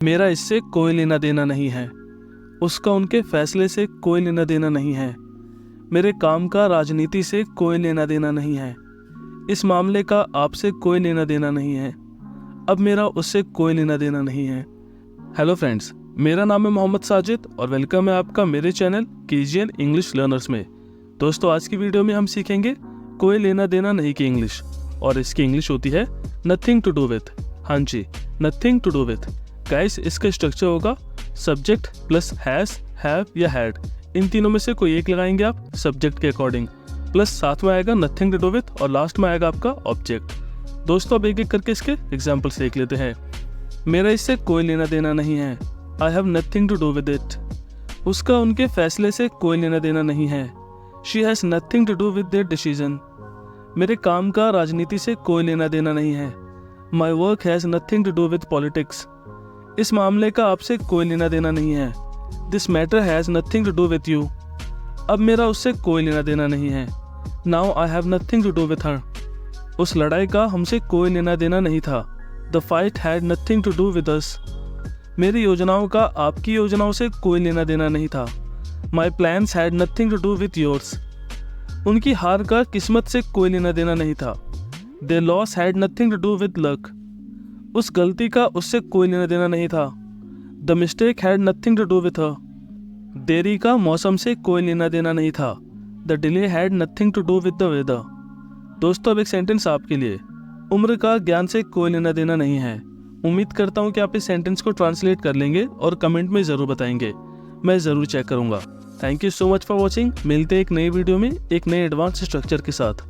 मेरा इससे कोई लेना देना नहीं है। उसका उनके फैसले से कोई लेना देना नहीं है। मेरे काम का राजनीति से कोई लेना देना नहीं है। इस मामले का आपसे कोई लेना देना नहीं है। अब मेरा उससे कोई लेना देना नहीं है। हेलो फ्रेंड्स, मेरा नाम है मोहम्मद साजिद और वेलकम है आपका मेरे चैनल केजीएन इंग्लिश लर्नर्स में। दोस्तों, आज की वीडियो में हम सीखेंगे कोई लेना देना नहीं की इंग्लिश, और इसकी इंग्लिश होती है नथिंग टू डू विथ। हाँ जी, nothing to do with. Guys, इसका स्ट्रक्चर होगा सब्जेक्ट प्लस हैज, हैव या हैड। इन तीनों में से कोई एक लगाएंगे आप सब्जेक्ट के अकॉर्डिंग, प्लस साथ में आएगा नथिंग टू डू विथ और लास्ट में आएगा आपका ऑब्जेक्ट। दोस्तों, अब एक एक करके इसके एग्जाम्पल्स देख लेते हैं। मेरा इससे कोई लेना देना नहीं है। I have nothing to do with it. उसका उनके फैसले से कोई लेना देना नहीं है। She has nothing to do with their decision. मेरे काम का राजनीति से कोई लेना देना नहीं है। My work has nothing to do with politics. इस मामले का आपसे कोई लेना देना नहीं है। This matter has nothing to do with you. अब मेरा उससे कोई लेना देना नहीं है। Now I have nothing to do with her. उस लड़ाई का हमसे कोई लेना देना नहीं था। The fight had nothing to do with us. मेरी योजनाओं का आपकी योजनाओं से कोई लेना देना नहीं था। My plans had nothing to do with yours. उनकी हार का किस्मत से कोई लेना देना नहीं था। Their loss had nothing to do with luck. उस गलती का उससे कोई लेना देना नहीं था। The mistake had nothing to do with her. देरी का मौसम से कोई लेना देना नहीं था। The delay had nothing to do with the weather. दोस्तों, अब एक सेंटेंस आपके लिए। उम्र का ज्ञान से कोई लेना देना नहीं है। उम्मीद करता हूँ कि आप इस सेंटेंस को ट्रांसलेट कर लेंगे और कमेंट में ज़रूर बताएंगे। मैं ज़रूर चेक करूँगा। Thank you so much for watching. मिलते हैं एक नई वीडियो में एक नए एडवांस स्ट्रक्चर के साथ।